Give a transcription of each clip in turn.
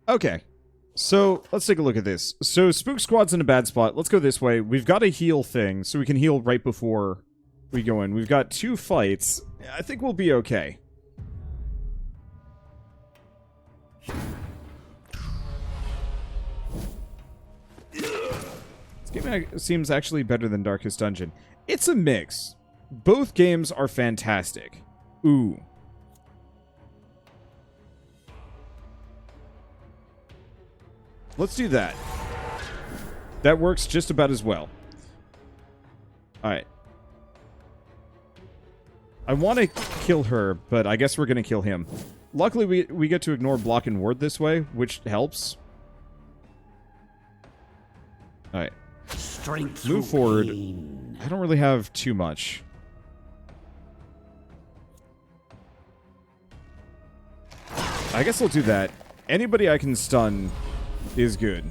Okay. So, let's take a look at this. So, Spook Squad's in a bad spot. Let's go this way. We've got a heal thing, so we can heal right before we go in. We've got 2 fights. I think we'll be okay. This game seems actually better than Darkest Dungeon. It's a mix. Both games are fantastic. Ooh. Let's do that. That works just about as well. Alright. I want to kill her, but I guess we're going to kill him. Luckily, we get to ignore block and ward this way, which helps. Alright. Move forward. I don't really have too much. I guess I'll do that. Anybody I can stun is good.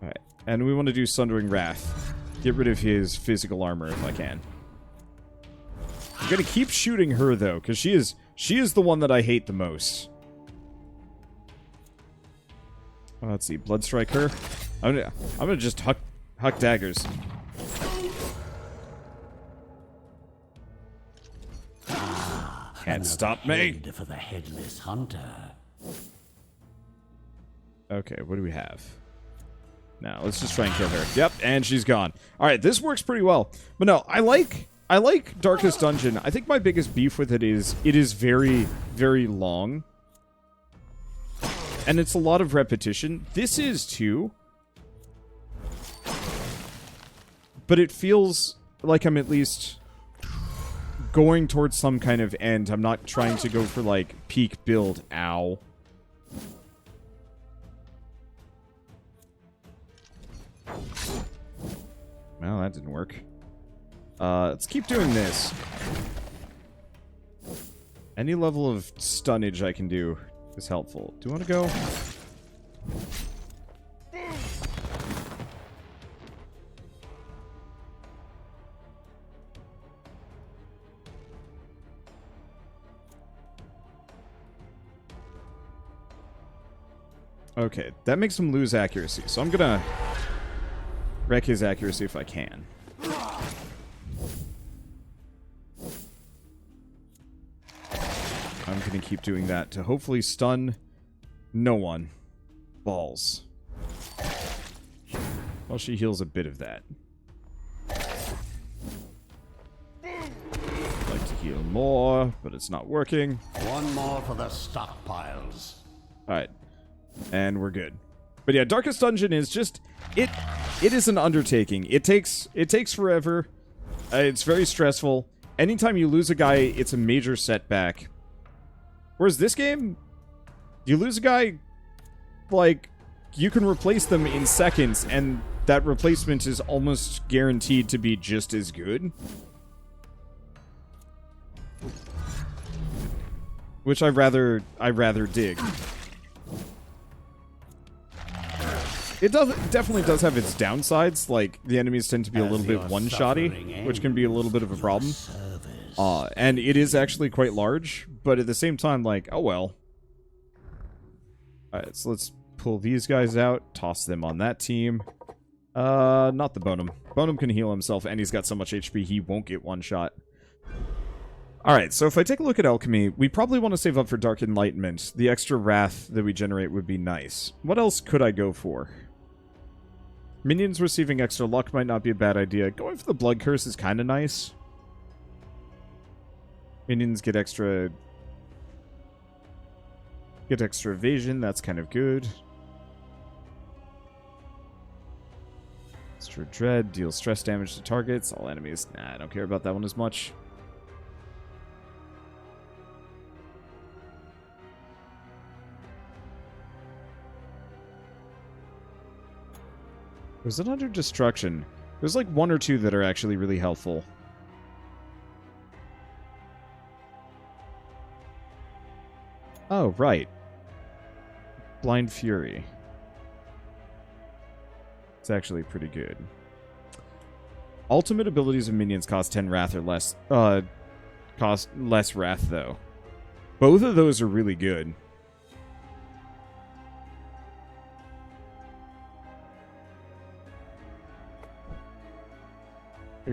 Alright. And we want to do Sundering Wrath. Get rid of his physical armor if I can. I'm gonna keep shooting her though, because she is the one that I hate the most. Let's see, Blood Strike her. I'm gonna just huck daggers. Can't stop me. For the headless hunter. Okay, what do we have? Now, let's just try and kill her. Yep, and she's gone. Alright, this works pretty well. But no, I like Darkest Dungeon. I think my biggest beef with it is very, very long. And it's a lot of repetition. This is too. But it feels like I'm at least going towards some kind of end. I'm not trying to go for, like, peak build. Ow. Well, that didn't work. Let's keep doing this. Any level of stunnage I can do is helpful. Do you want to go? Okay, that makes him lose accuracy, so I'm gonna wreck his accuracy if I can. I'm gonna keep doing that to hopefully stun no one. Balls. Well, she heals a bit of that. I'd like to heal more, but it's not working. One more for the stockpiles. Alright. And we're good. But yeah, Darkest Dungeon is just... It is an undertaking. It takes forever. It's very stressful. Anytime you lose a guy, it's a major setback. Whereas this game, you lose a guy, like, you can replace them in seconds, and that replacement is almost guaranteed to be just as good. Which I rather dig. It definitely does have its downsides, like the enemies tend to be a little bit one-shotty, which can be a little bit of a problem. And it is actually quite large, but at the same time, like, oh well. Alright, so let's pull these guys out, toss them on that team. Not the Bonum. Bonum can heal himself, and he's got so much HP he won't get one shot. Alright, so if I take a look at Alchemy, we probably want to save up for Dark Enlightenment. The extra Wrath that we generate would be nice. What else could I go for? Minions receiving extra luck might not be a bad idea. Going for the Blood Curse is kind of nice. Minions get extra evasion, that's kind of good. Extra Dread, deals stress damage to targets, all enemies. Nah, I don't care about that one as much. Was it under destruction? There's like 1 or 2 that are actually really helpful. Oh, right. Blind Fury. It's actually pretty good. Ultimate abilities of minions cost 10 wrath or less. Cost less wrath, though. Both of those are really good.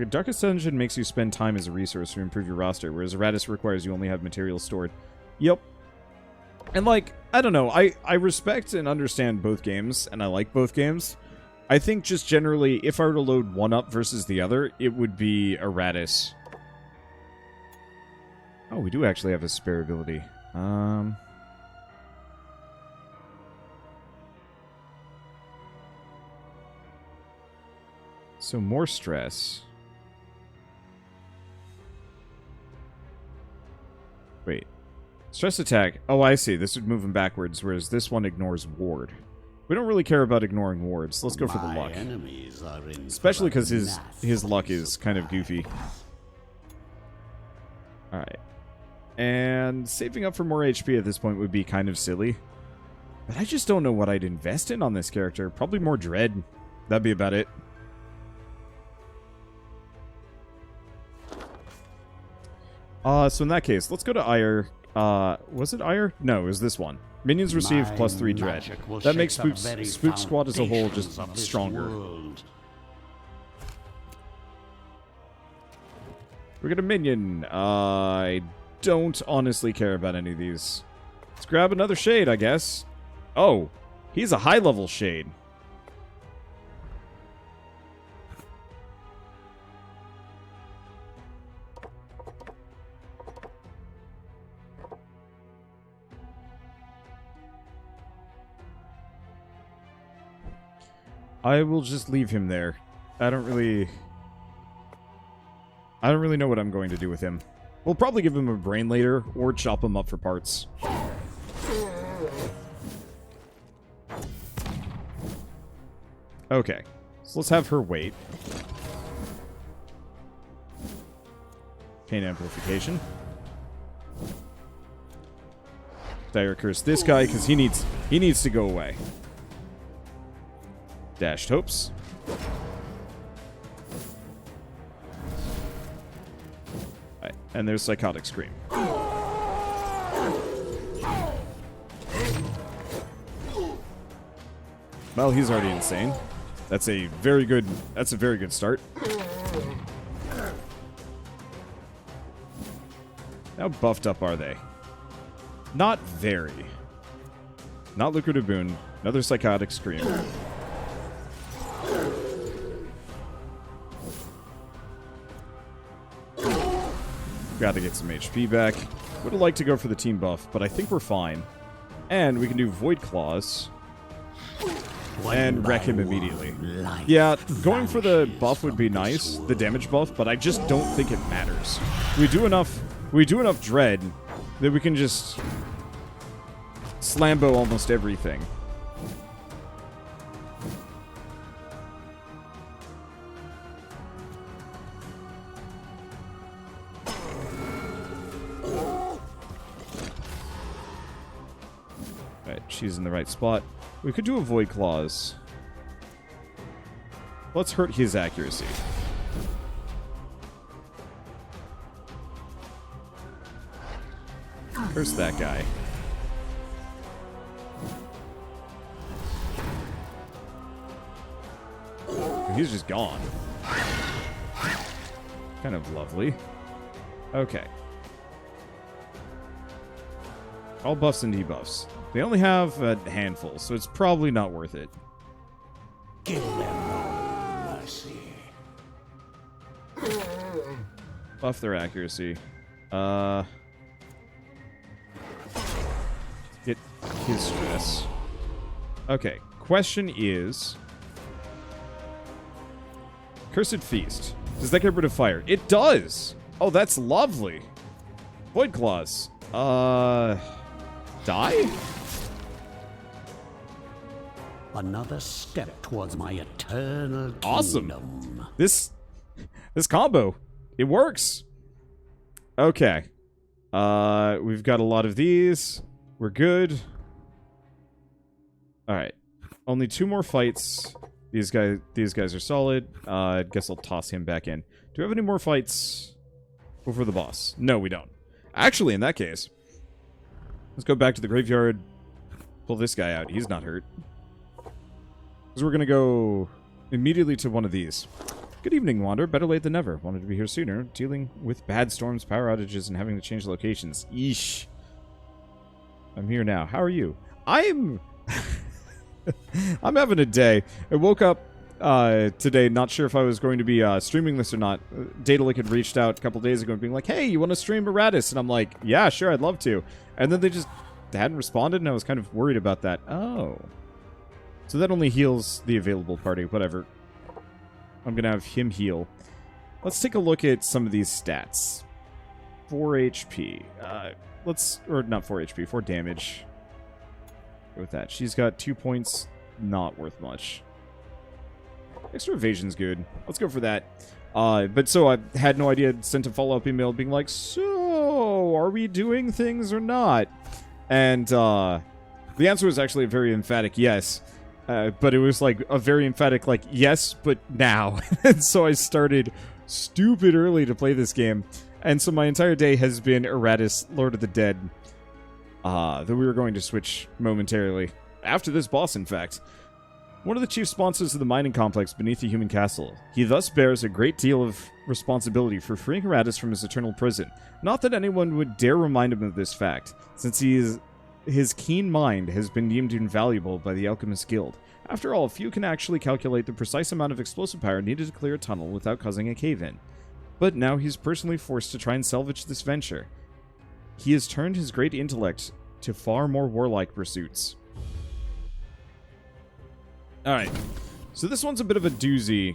Darkest Dungeon makes you spend time as a resource to improve your roster, whereas Iratus requires you only have materials stored. Yep. And, like, I don't know. I respect and understand both games, and I like both games. I think just generally, if I were to load one up versus the other, it would be Iratus. Oh, we do actually have a spare ability. So more stress. Wait. Stress attack. Oh, I see. This would move him backwards, whereas this one ignores ward. We don't really care about ignoring wards. Let's go for the luck. Especially because his luck is kind of goofy. Alright. And saving up for more HP at this point would be kind of silly. But I just don't know what I'd invest in on this character. Probably more dread. That'd be about it. So in that case, let's go to Ire. Was it Ire? No, it was this one. Minions receive +3 dread. That makes Spook Squad as a whole just stronger. We get a minion. I don't honestly care about any of these. Let's grab another shade, I guess. Oh, he's a high-level shade. I will just leave him there. I don't really know what I'm going to do with him. We'll probably give him a brain later, or chop him up for parts. Okay. So let's have her wait. Pain amplification. Dire curse this guy, because he needs to go away. Dashed hopes. Right, and there's Psychotic Scream. Well, he's already insane. That's a very good start. How buffed up are they? Not very. Not lucrative boon. Another Psychotic Scream. Got to get some HP back. Would have liked to go for the team buff, but I think we're fine. And we can do Void Claws. And wreck him immediately. Yeah, going for the buff would be nice, the damage buff, but I just don't think it matters. We do enough dread that we can just slambo almost everything. Alright, she's in the right spot. We could do a Void Claws. Let's hurt his accuracy. Curse that guy. He's just gone. Kind of lovely. Okay. All buffs and debuffs. They only have a handful, so it's probably not worth it. Give them no mercy. Buff their accuracy. Get his stress. Okay, question is... Cursed Feast. Does that get rid of fire? It does! Oh, that's lovely. Void Claws. Die? Another step towards my eternal kingdom. Awesome. This combo, it works. Okay. We've got a lot of these. We're good. All right. Only 2 more fights. These guys are solid. I guess I'll toss him back in. Do we have any more fights before the boss? No, we don't. Actually, in that case, let's go back to the graveyard. Pull this guy out. He's not hurt. Because we're going to go immediately to one of these. Good evening, Wander. Better late than never. Wanted to be here sooner. Dealing with bad storms, power outages, and having to change locations. Yeesh. I'm here now. How are you? I'm I'm having a day. I woke up today, not sure if I was going to be streaming this or not. Datalic had reached out a couple days ago being like, hey, you want to stream Iratus? And I'm like, yeah, sure, I'd love to. And then they just hadn't responded, and I was kind of worried about that. Oh. So that only heals the available party. Whatever. I'm going to have him heal. Let's take a look at some of these stats. 4 HP. Or not 4 HP, 4 damage. Go with that. She's got 2 points. Not worth much. Extra evasion's good. Let's go for that. But so I had no idea. Sent a follow-up email being like, so, are we doing things or not? And the answer was actually a very emphatic yes. But it was like a very emphatic like, yes, but now. And so I started stupid early to play this game. And so my entire day has been Iratus, Lord of the Dead. That we were going to switch momentarily. After this boss, in fact. One of the chief sponsors of the mining complex beneath the human castle. He thus bears a great deal of responsibility for freeing Iratus from his eternal prison. Not that anyone would dare remind him of this fact, since his keen mind has been deemed invaluable by the Alchemist Guild. After all, few can actually calculate the precise amount of explosive power needed to clear a tunnel without causing a cave-in. But now he's personally forced to try and salvage this venture. He has turned his great intellect to far more warlike pursuits. Alright, so this one's a bit of a doozy,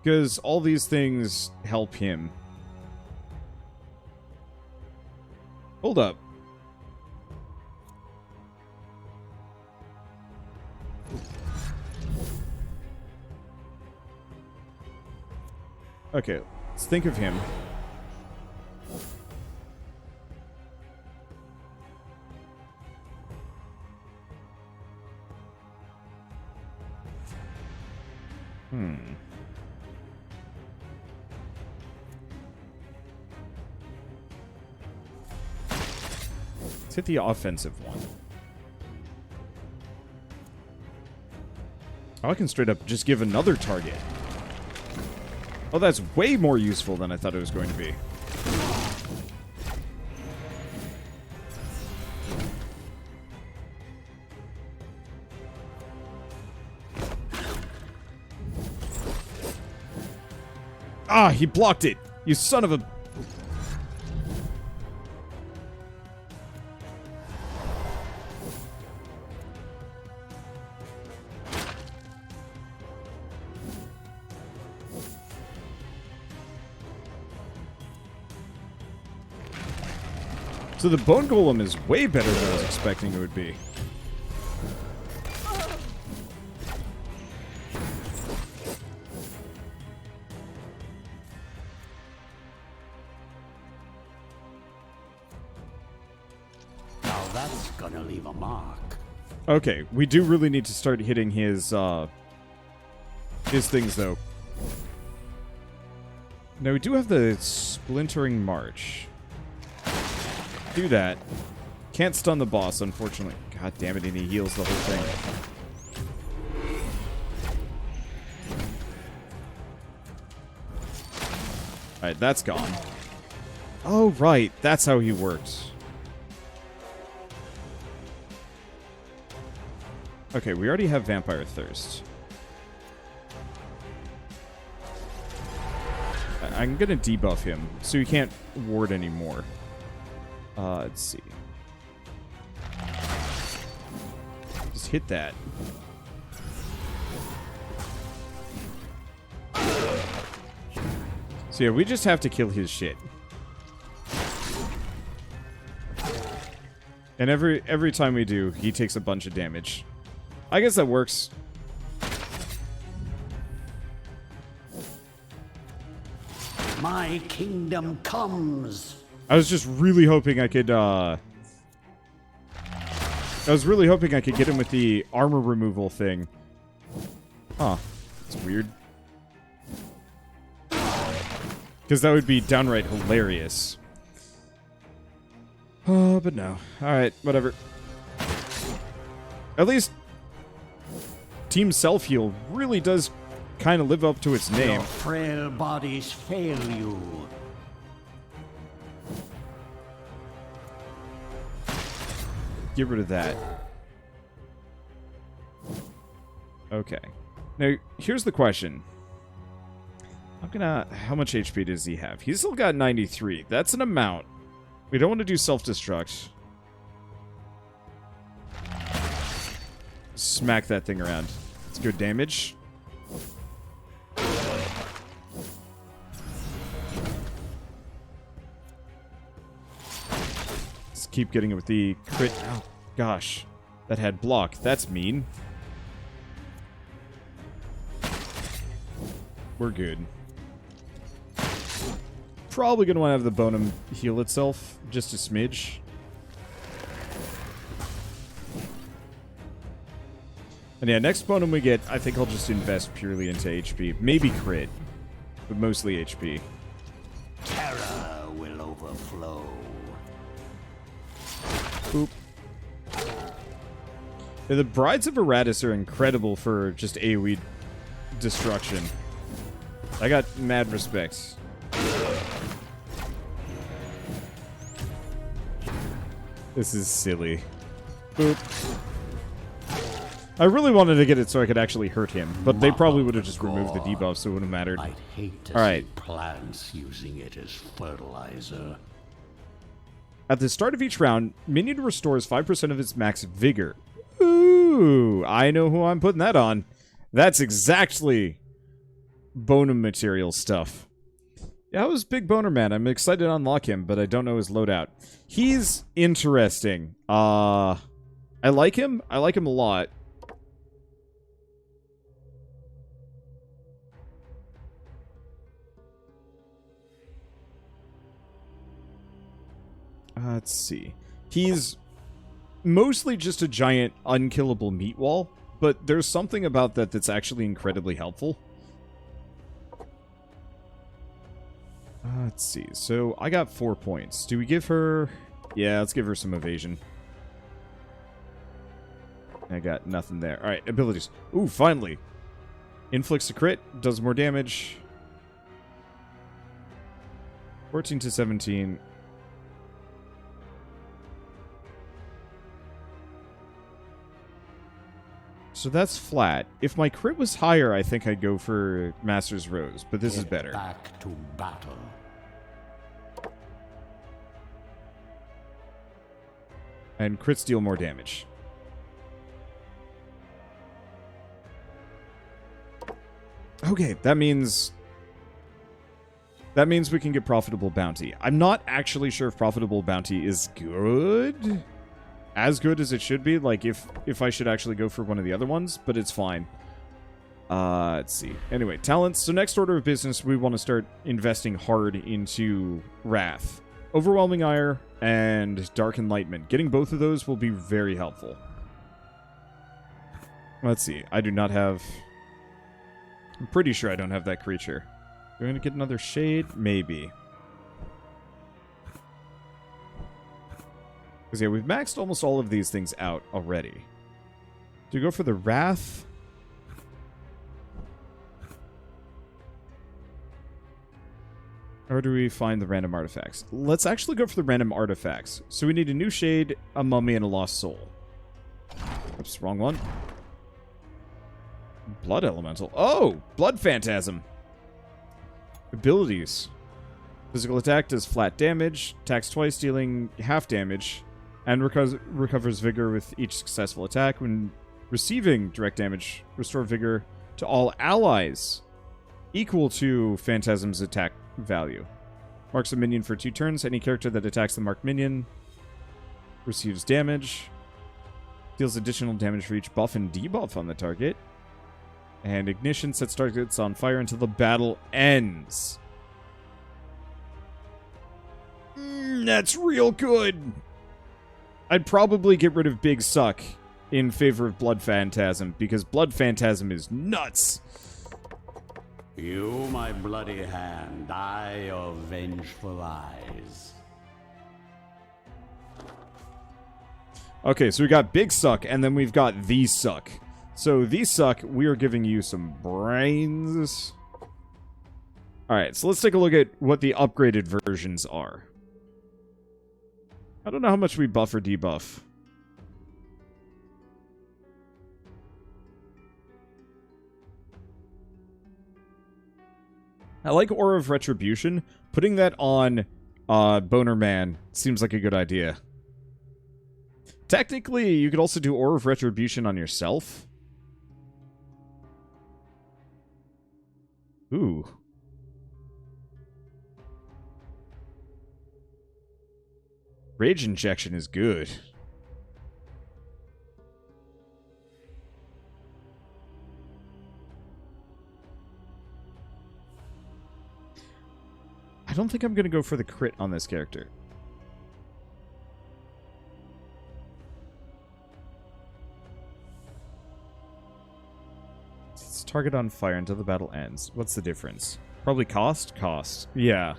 because all these things help him. Hold up. Okay, let's think of him. Let's hit the offensive one. Oh, I can straight up just give another target. Oh, that's way more useful than I thought it was going to be. Ah, he blocked it! You son of a... So the Bone Golem is way better than I was expecting it would be. Now that's gonna leave a mark. Okay, we do really need to start hitting his things, though. Now, we do have the Splintering March. Do that. Can't stun the boss, unfortunately. God damn it, and he heals the whole thing. Alright, that's gone. Oh, right. That's how he works. Okay, we already have Vampire Thirst. I'm gonna debuff him, so he can't ward anymore. Let's see. Just hit that. So yeah, we just have to kill his shit. And every time we do, he takes a bunch of damage. I guess that works. My kingdom comes. I was just really hoping I could, I was really hoping I could get him with the armor removal thing. Huh. It's weird. Because that would be downright hilarious. But no. Alright, whatever. At least Team Self-Heal really does kind of live up to its name. Your frail bodies fail you. Get rid of that. Okay. Now, here's the question. How much HP does he have? He's still got 93. That's an amount. We don't want to do self-destruct. Smack that thing around. It's good damage. Let's keep getting it with the crit. Oh, gosh. That had block. That's mean. We're good. Probably going to want to have the bonum heal itself. Just a smidge. And yeah, next bonum we get, I think I'll just invest purely into HP. Maybe crit. But mostly HP. Terror will overflow. Boop. Yeah, the Brides of Iratus are incredible for just AoE destruction. I got mad respect. This is silly. Boop. I really wanted to get it so I could actually hurt him, but they probably would have just removed the debuff, so it wouldn't have mattered. I'd hate to Alright. see plants using it as fertilizer. At the start of each round, minion restores 5% of its max vigor. Ooh, I know who I'm putting that on. That's exactly bonum material stuff. Yeah, I was big boner man. I'm excited to unlock him, but I don't know his loadout. He's interesting. I like him. I like him a lot. Let's see. He's mostly just a giant unkillable meat wall, but there's something about that that's actually incredibly helpful. Let's see. So I got 4 points. Do we give her... Yeah, let's give her some evasion. I got nothing there. Alright, abilities. Ooh, finally. Inflicts a crit. Does more damage. 14 to 17. So that's flat. If my crit was higher, I think I'd go for Master's Rose, but this is better. Back to battle. And crits deal more damage. Okay, that means we can get Profitable Bounty. I'm not actually sure if Profitable Bounty is good. As good as it should be, like if I should actually go for one of the other ones, but it's fine. Let's see. Anyway, talents. So next order of business, we want to start investing hard into Wrath. Overwhelming Ire and Dark Enlightenment. Getting both of those will be very helpful. Let's see. I do not have... I'm pretty sure I don't have that creature. Do I going to get another Shade? Maybe. Because yeah, we've maxed almost all of these things out already. Do we go for the Wrath? Or do we find the random artifacts? Let's actually go for the random artifacts. So we need a new Shade, a Mummy, and a Lost Soul. Oops, wrong one. Blood Elemental. Oh! Blood Phantasm. Abilities. Physical attack does flat damage, attacks twice, dealing half damage, and recovers vigor with each successful attack. When receiving direct damage, restore vigor to all allies equal to Phantasm's attack value. Marks a minion for 2 turns. Any character that attacks the marked minion receives damage. Deals additional damage for each buff and debuff on the target. And Ignition sets targets on fire until the battle ends. That's real good. I'd probably get rid of Big Succ in favor of Blood Phantasm, because Blood Phantasm is nuts. You, my bloody hand, I your vengeful eyes. Okay, so we got Big Succ, and then we've got the Succ. So these suck. We are giving you some brains. Alright, so let's take a look at what the upgraded versions are. I don't know how much we buff or debuff. I like Aura of Retribution. Putting that on Boner Man seems like a good idea. Technically, you could also do Aura of Retribution on yourself. Ooh. Rage Injection is good. I don't think I'm going to go for the crit on this character. It's target on fire until the battle ends. What's the difference? Probably cost? Cost. Yeah.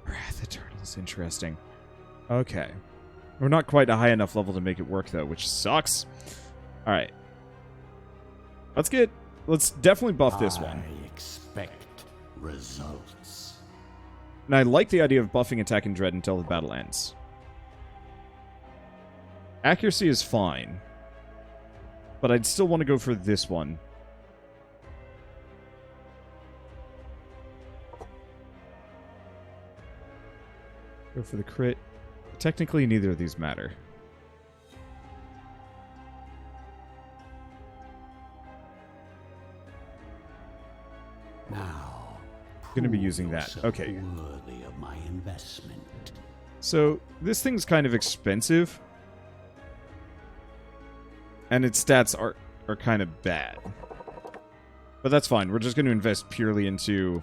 Wrath Eternal is interesting. Okay. We're not quite a high enough level to make it work, though, which sucks. Alright. Let's definitely buff this one. I expect results. And I like the idea of buffing attack and dread until the battle ends. Accuracy is fine. But I'd still want to go for this one. Go for the crit. Technically, neither of these matter. Now, Gonna be using that. Okay. Worthy of my investment. So, this thing's kind of expensive. And its stats are kind of bad. But that's fine. We're just going to invest purely into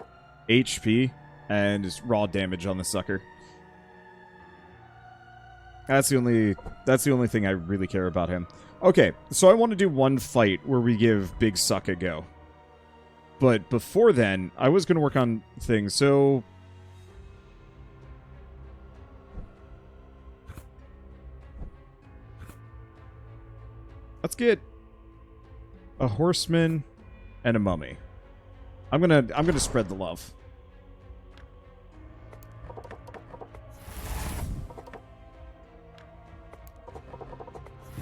HP and just raw damage on the sucker. That's the only thing I really care about him. Okay, so I want to do one fight where we give Big Succ a go. But before then, I was going to work on things, so... Let's get a horseman and a mummy. I'm gonna spread the love.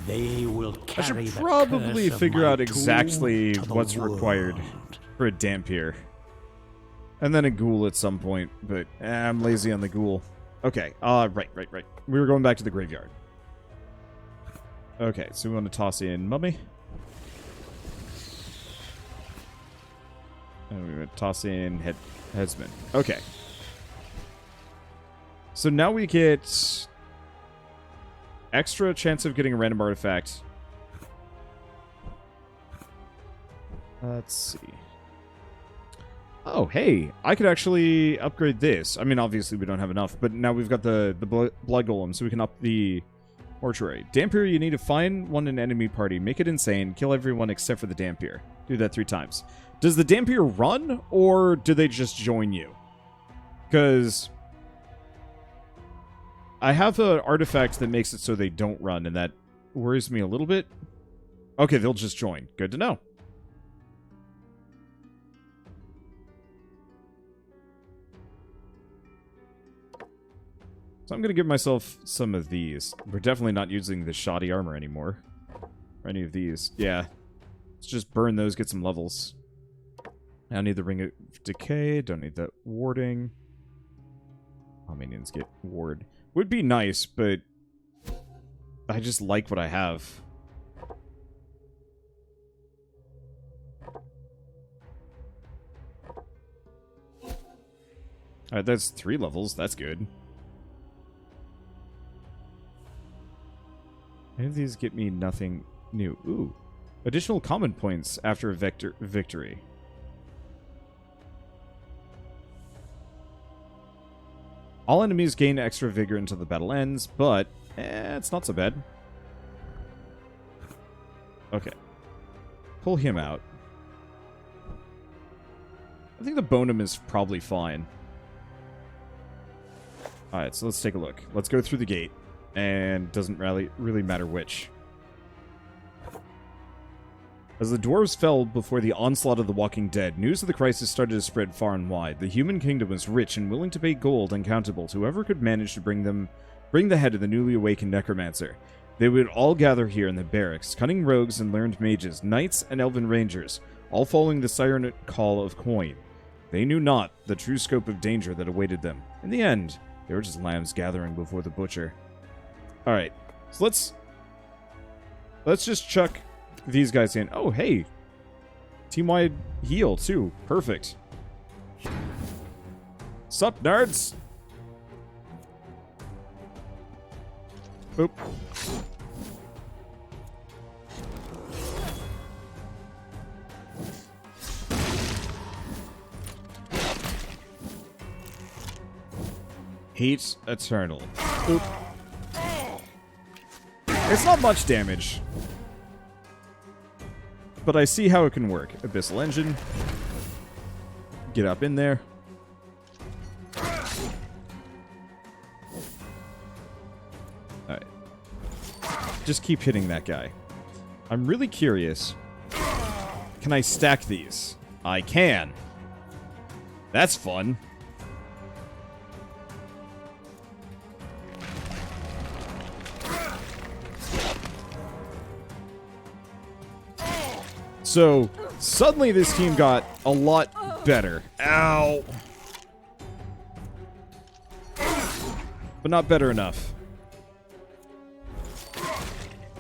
They will I carry should the probably curse of figure my out exactly tomb to the what's required world. for a Dampier. And then a ghoul at some point, but I'm lazy on the ghoul. Okay, right. We were going back to the graveyard. Okay, so we want to toss in mummy. And we would toss in headsman. Okay. So now we get extra chance of getting a random artifact. Let's see. Oh, hey, I could actually upgrade this. I mean, obviously we don't have enough, but now we've got the blood golem, so we can up the mortuary. Dampier, you need to find one in enemy party, make it insane, kill everyone except for the Dampier. Do that 3 times. Does the Dampier run, or do they just join you? Because I have an artifact that makes it so they don't run, and that worries me a little bit. Okay, they'll just join. Good to know. So I'm going to give myself some of these. We're definitely not using the shoddy armor anymore. Or any of these. Yeah. Let's just burn those, get some levels. I don't need the Ring of Decay. Don't need the warding. All minions get ward. Would be nice, but I just like what I have. Alright, that's 3 levels. That's good. Any of these get me nothing new. Ooh. Additional common points after a victory. All enemies gain extra vigor until the battle ends, but it's not so bad. Okay. Pull him out. I think the Bonum is probably fine. Alright, so let's take a look. Let's go through the gate. And doesn't really matter which. As the dwarves fell before the onslaught of the walking dead, news of the crisis started to spread far and wide. The human kingdom was rich and willing to pay gold uncountable to whoever could manage to bring the head of the newly awakened necromancer. They would all gather here in the barracks, cunning rogues and learned mages, knights and elven rangers, all following the siren call of coin. They knew not the true scope of danger that awaited them. In the end, they were just lambs gathering before the butcher. Alright, so let's just chuck these guys in. Oh, hey! Team-wide heal, too. Perfect. Sup, nerds? Oop. Heat Eternal. Oop. It's not much damage, but I see how it can work. Abyssal Engine. Get up in there. Alright. Just keep hitting that guy. I'm really curious. Can I stack these? I can. That's fun. So, suddenly this team got a lot better. Ow! But not better enough.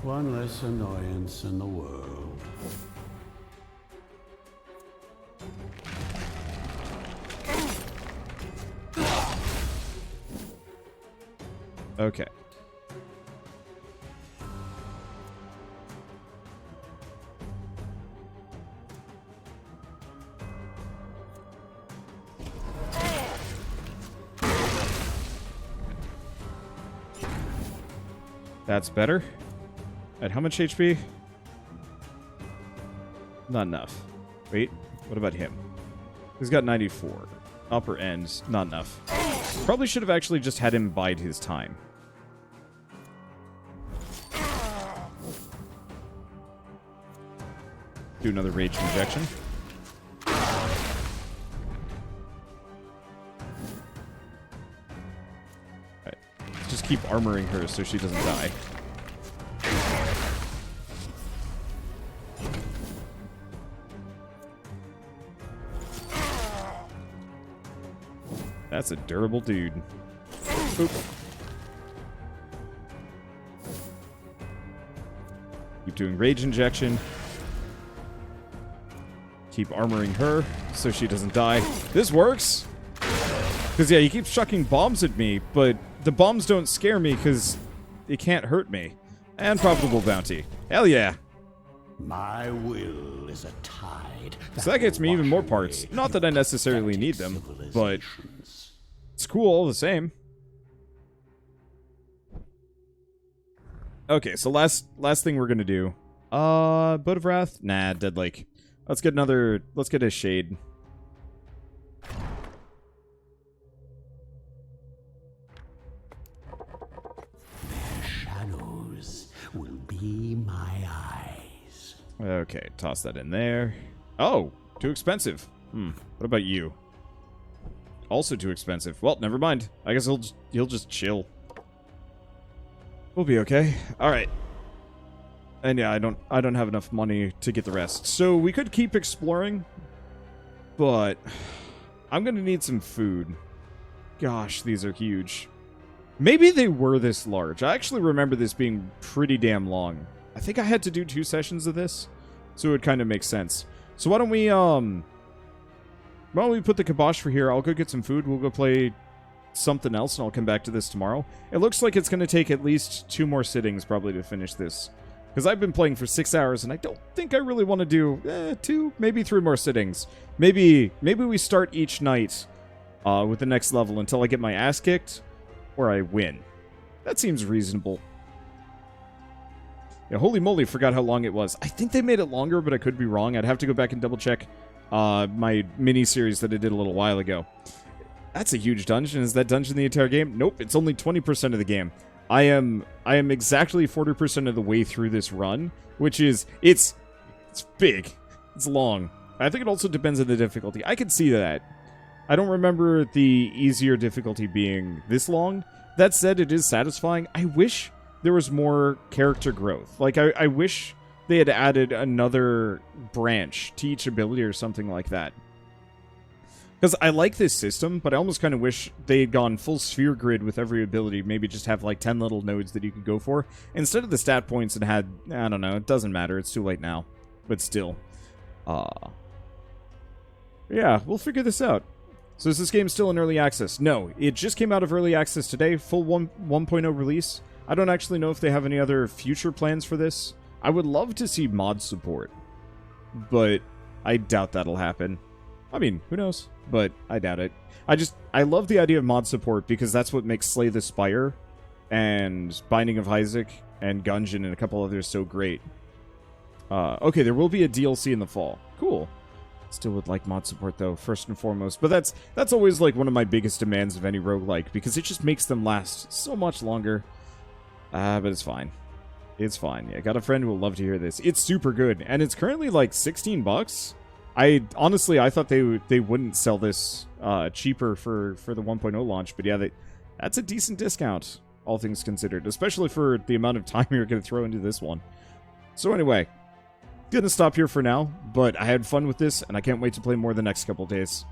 One less annoyance in the world. Okay. That's better. At how much HP? Not enough. Wait, what about him? He's got 94. Upper end, not enough. Probably should have actually just had him bide his time. Do another rage injection. Just keep armoring her so she doesn't die. That's a durable dude. Oop. Keep doing rage injection. Keep armoring her so she doesn't die. This works! Because, yeah, he keeps chucking bombs at me, but the bombs don't scare me because it can't hurt me. And profitable bounty. Hell yeah. My will is a tide. So that gets me even more parts. Not that I necessarily need them, but it's cool all the same. Okay, so last thing we're gonna do. Boat of Wrath? Nah, Dead Lake. Let's get a Shade. Will be my eyes. Okay, toss that in there. Oh, too expensive. What about you? Also too expensive. Well, never mind. I guess he'll just chill. We'll be okay. All right. And yeah, I don't have enough money to get the rest. So we could keep exploring, but I'm gonna need some food. Gosh, these are huge. Maybe they were this large. I actually remember this being pretty damn long. I think I had to do 2 sessions of this, so it would kind of make sense. So why don't we put the kibosh for here? I'll go get some food. We'll go play something else, and I'll come back to this tomorrow. It looks like it's going to take at least 2 more sittings probably to finish this, because I've been playing for 6 hours, and I don't think I really want to do 2, maybe 3 more sittings. Maybe we start each night with the next level until I get my ass kicked. Or I win. That seems reasonable. Yeah, holy moly, forgot how long it was. I think they made it longer, but I could be wrong. I'd have to go back and double check my mini-series that I did a little while ago. That's a huge dungeon. Is that dungeon the entire game? Nope, it's only 20% of the game. I am exactly 40% of the way through this run, which is, it's It's big. It's long. I think it also depends on the difficulty. I can see that. I don't remember the easier difficulty being this long. That said, it is satisfying. I wish there was more character growth. Like, I wish they had added another branch to each ability or something like that. Because I like this system, but I almost kind of wish they had gone full sphere grid with every ability. Maybe just have like 10 little nodes that you could go for. Instead of the stat points and had, I don't know, it doesn't matter. It's too late now. But still. Yeah, we'll figure this out. So is this game still in early access? No, it just came out of early access today. Full 1.0 release. I don't actually know if they have any other future plans for this. I would love to see mod support. But I doubt that'll happen. I mean, who knows? But I doubt it. I love the idea of mod support because that's what makes Slay the Spire and Binding of Isaac and Gungeon and a couple others so great. Okay, there will be a DLC in the fall. Cool. Still would like mod support though, first and foremost. But that's always like one of my biggest demands of any roguelike because it just makes them last so much longer. But it's fine. It's fine. Yeah, got a friend who will love to hear this. It's super good, and it's currently like $16. I thought they wouldn't sell this cheaper for the 1.0 launch, but yeah, that's a decent discount, all things considered, especially for the amount of time you're going to throw into this one. So anyway, gonna stop here for now, but I had fun with this, and I can't wait to play more the next couple days.